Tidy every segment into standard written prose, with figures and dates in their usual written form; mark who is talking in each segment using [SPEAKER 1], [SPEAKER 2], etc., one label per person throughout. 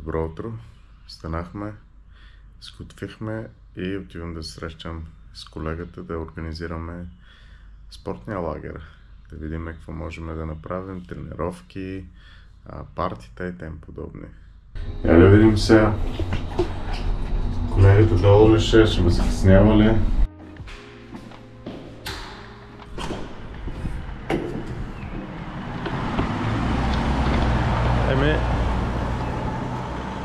[SPEAKER 1] Добро утро! Станахме, сготвихме и отивам да се срещам с колегата да организираме спортния лагер. Да видим какво можем да направим, тренировки, партита и тем подобни. Я да видим сега. Колегата долу ли ще ме закъснява ли?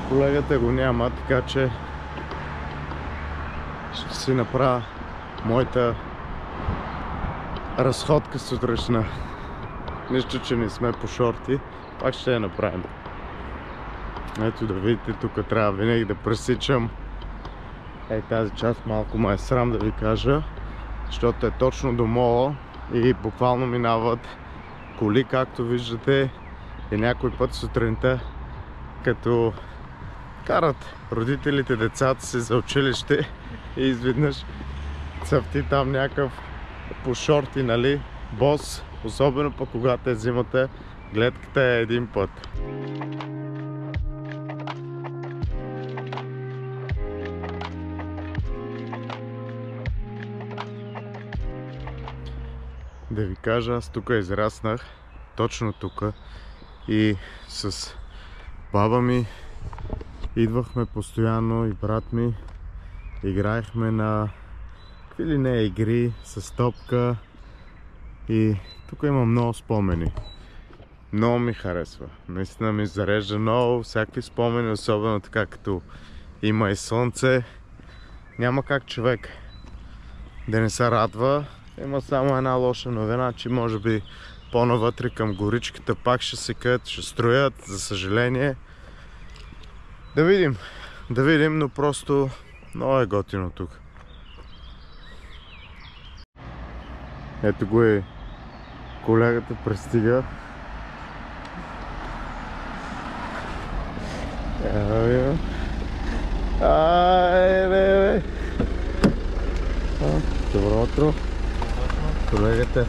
[SPEAKER 1] Колегата го няма, така че ще си направя моята разходка сутрешна. Нищо, че не сме по шорти, пак ще я направим. Ето да видите, тук трябва винаги да пресичам. Тази част малко ме е срам да ви кажа, защото е точно до мола и буквално минават коли, както виждате, и някой път сутринта, като карат родителите децата си за училище и изведнъж цъфти там някакъв по шорти, нали, бос, особено пък когато е зимата, гледката е един път. Да ви кажа, аз тук израснах, точно тук, и с баба ми идвахме постоянно и брат ми, играехме на какви ли не игри с топка и тук има много спомени. Много ми харесва, наистина ми зарежда много, всякакви спомени, особено така като има и слънце. Няма как човек да не се радва. Има само една лоша новина, че може би по-навътре към горичката пак ще секат, ще строят, за съжаление. Да видим, но просто много е готино тук. Ето го и колегата пристига. Добро утро, колегата.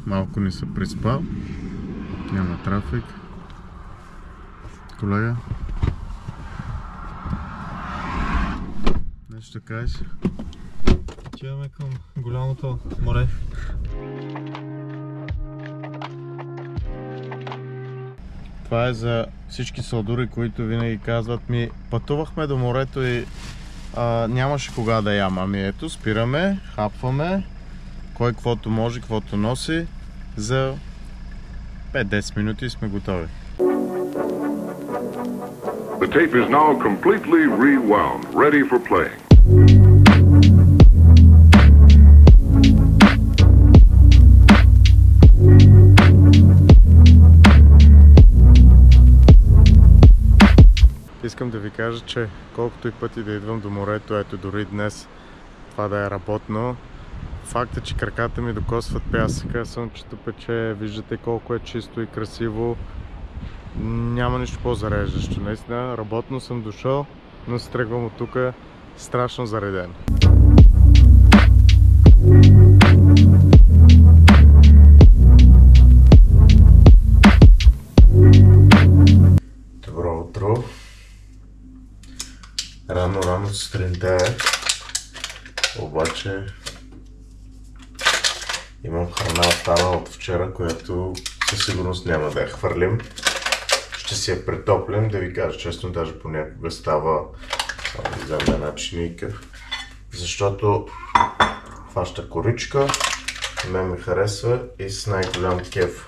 [SPEAKER 1] Малко ни се приспал, няма трафик. Колега, нещо да кажеш?
[SPEAKER 2] Отиваме към голямото море.
[SPEAKER 1] Това е за всички салдури, които винаги казват ми: пътувахме до морето и нямаше кога да ям. Ами ето, спираме, хапваме, кой каквото може, каквото носи, за 5-10 минути сме готови.
[SPEAKER 3] The tape is now completely rewound, ready for playing.
[SPEAKER 1] Искам да ви кажа, че колкото и пъти да идвам до морето, ето дори днес това да е работно, факт е, че краката ми докосват пясъка, слънчето пече, виждате колко е чисто и красиво. Няма нищо по-зареждащо. Наистина, работно съм дошъл, но се тръгвам от тук страшно зареден. Добро утро! Рано сутринта е, обаче имам храна останала от вчера, която със сигурност няма да я хвърлим. Ще си я претоплим, да ви кажа честно, даже понякога става за една чинийка, защото хваща коричка, мен ми харесва и с най-голям кеф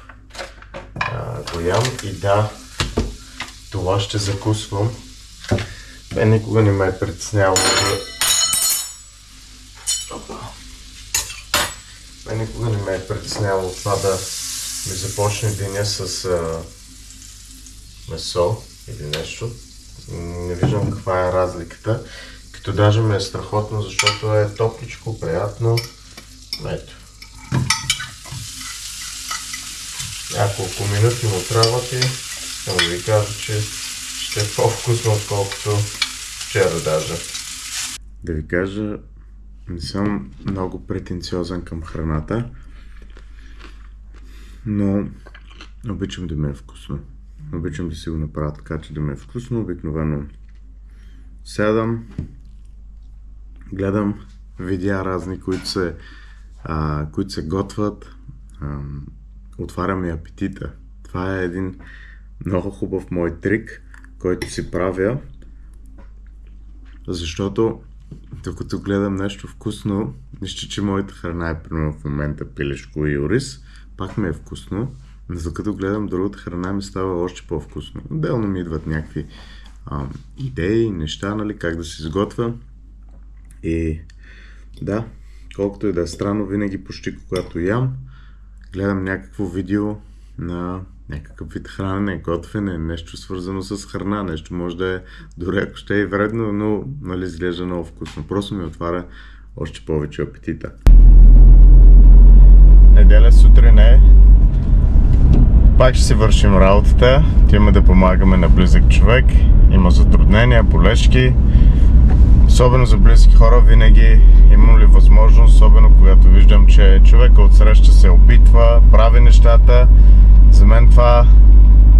[SPEAKER 1] го ям. И да, това ще закусвам. Мен никога не ме е притесняло това да ми започне деня с месо или нещо. Не виждам каква е разликата, като даже ме е страхотно, защото е топличко, приятно. Ето. Няколко минути му трябват и само да ви кажа, че ще е по-вкусно, отколкото вчера даже. Да ви кажа, не съм много претенциозен към храната, но обичам да ми е вкусно. Обичам да си го направя така, че да ми е вкусно. Обикновено сядам, гледам видеа разни, които се готвят, отваря ми апетита. Това е един много хубав мой трик, който си правя, защото докато гледам нещо вкусно, нищо, че моята храна е примерно в момента пилешко и ориз, пак ми е вкусно, но докато гледам другата храна ми става още по-вкусно. Отделно ми идват някакви идеи, неща, нали, как да се изготвя. И да, колкото и да е странно, винаги почти когато ям, гледам някакво видео на някакъв вид хранене, готвене, нещо свързано с храна, нещо може да е дори ако ще е вредно, но нали, изглежда много вкусно. Просто ми отваря още повече апетита. Неделя сутрин е. Пак ще си вършим работата. Отиваме да помагаме на близък човек. Има затруднения, болешки. Особено за близки хора винаги имам ли възможност, особено когато виждам, че човека отсреща се опитва, прави нещата. За мен това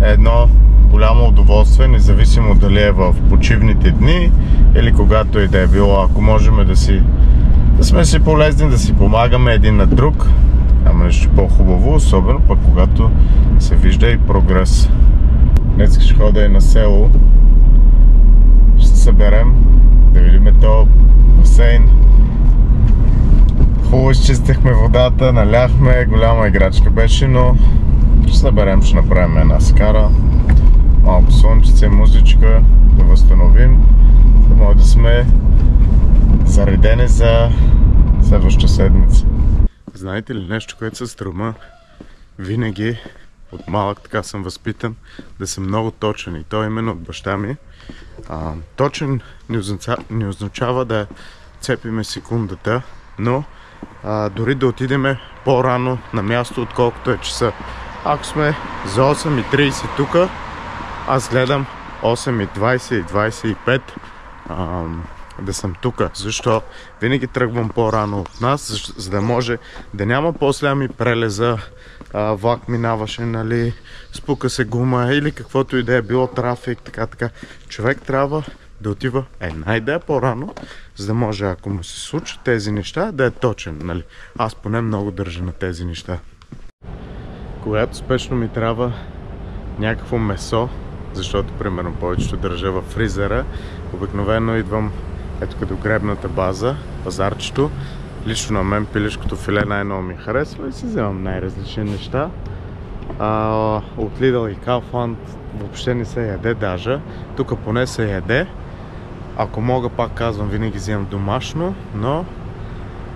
[SPEAKER 1] е едно голямо удоволствие, независимо дали е в почивните дни или когато и да е било. Ако можем да сме си полезни, да си помагаме един на друг, няма нещо по-хубаво, особено пък когато се вижда и прогрес. Днес ще ходя и на село, ще се съберем да видим този басейн. Хубаво изчистихме водата, наляхме, голяма играчка беше, но ще съберем, ще направим една скара, малко слънчице, музичка, да възстановим, да може да сме заредени за следващата седмица. Знаете ли нещо, което се струма? Винаги от малък така съм възпитан да съм много точен и то именно от баща ми. Точен не означава да цепиме секундата, но дори да отидеме по-рано на място, отколкото е часа. Ако сме за 8:30 тук, аз гледам 8:20 и 25 да съм тук. Защо? Винаги тръгвам по-рано от нас, за да може да няма после ми прелеза, влак минаваше, нали, спука се гума или каквото и да е било, трафик, така. Човек трябва да отива една идея по-рано, за да може, ако му се случат тези неща, да е точен, нали. Аз поне много държа на тези неща. Когато спешно ми трябва някакво месо, защото примерно повечето държа във фризера, обикновено идвам ето като гребната база, пазарчето. Лично на мен пилешкото филе най-много ми харесва и си вземам най-различни неща. От Lidl и Kaufland въобще не се яде даже. Тук поне се яде. Ако мога, пак казвам, винаги вземам домашно, но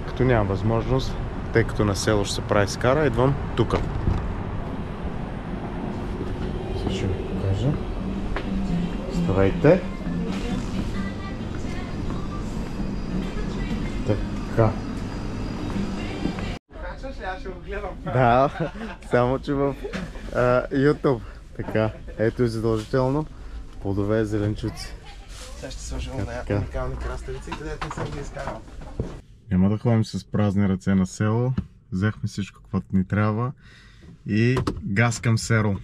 [SPEAKER 1] като нямам възможност, тъй като на село ще се прави скара, идвам тук. Сега ще ви покажа. Ставайте. Така.
[SPEAKER 2] Аз ще го гледам.
[SPEAKER 1] Да, само че в YouTube. Така, ето и задължително плодове и зеленчуци.
[SPEAKER 2] Сега ще сложим на уникални краставици, където не съм ги изкарал.
[SPEAKER 1] Няма да ходим с празни ръце на село. Взехме всичко, каквото ни трябва и газ към село.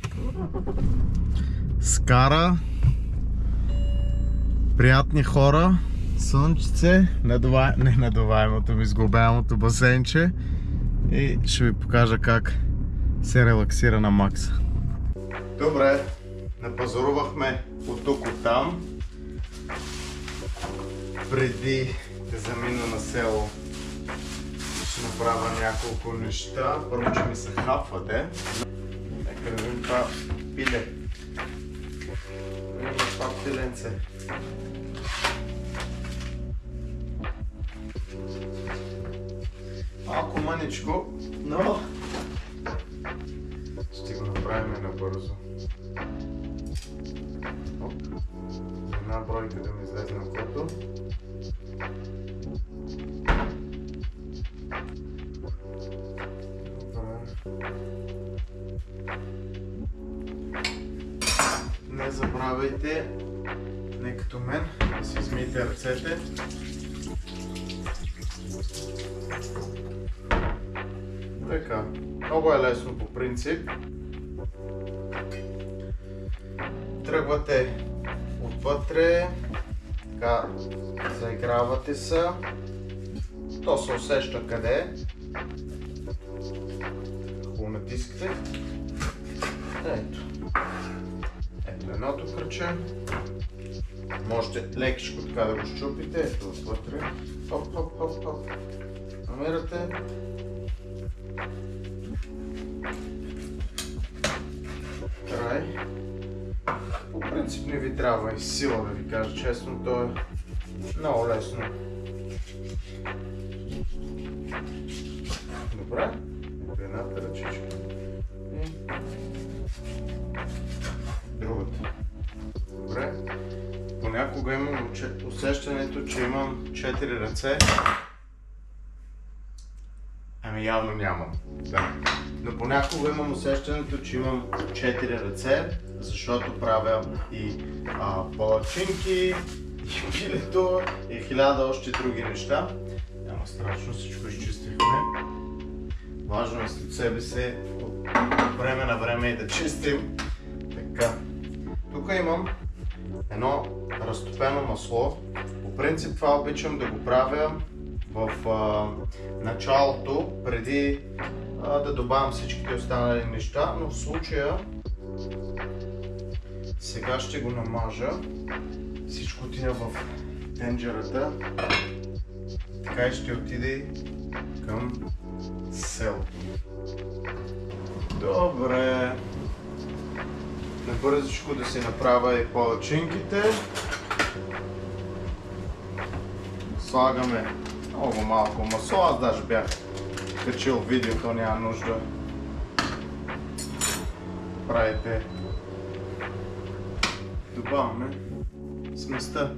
[SPEAKER 1] Скара, приятни хора, слънчице, не надуваемото ми, сглобяемото басейнче и ще ви покажа как се релаксира на макса. Добре, напазарувахме от тук от там. Преди да замина на село ще направя няколко неща. Първо, че ми се хапвате. Нека да видим това пиле. Това пиленце. Малко мъничко, но ще го направим набързо. Една бройка да ми излезе на окото. Не забравяйте, не като мен, да си измийте ръцете Така, много е лесно по принцип. Тръгвате отвътре, така заигравате се, то се усеща къде е. Хубаво натискате. Ето едното кръче. Можете лекичко така да го щупите, ето отвътре. Хоп, хоп, хоп, хоп. Намирате. Край. По принцип не ви трябва и сила, да ви кажа честно, то е много лесно. Добре, едната ръчичка и другата. Добре, понякога имам усещането, че имам 4 ръце. Ами явно нямам. Да. Но понякога имам усещането, че имам 4 ръце, защото правя и палачинки, и пилето, и 1000 още други неща. Няма страшно, всичко изчистихме. Важно е след себе си от време на време и да чистим. Така. Тук имам едно разтопено масло. По принцип това обичам да го правя в началото, преди да добавям всичките останали неща, но в случая сега ще го намажа. Всичко отида в тенджерата, така и ще отиде към селото. Добре, набързичко да си направя и палачинките. Слагаме много малко масло, аз даже бях качил видеото, няма нужда да правите. Добавяме сместа,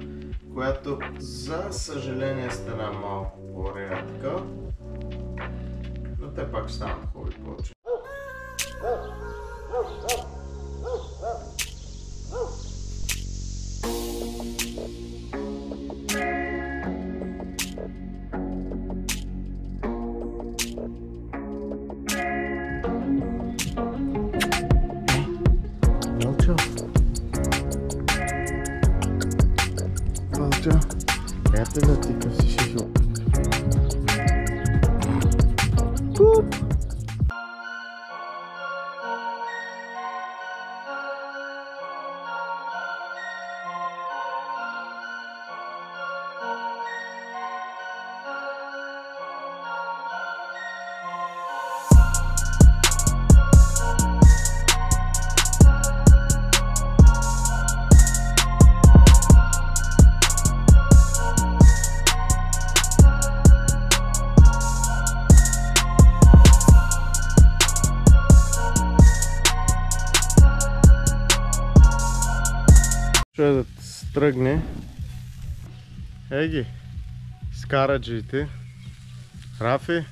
[SPEAKER 1] която за съжаление стана малко по-рядка, но те пак станат хубави повече. Ето да ти къси ще жопа. Пуп! Ще да стръгне. Еги, скараджиите. Рафи.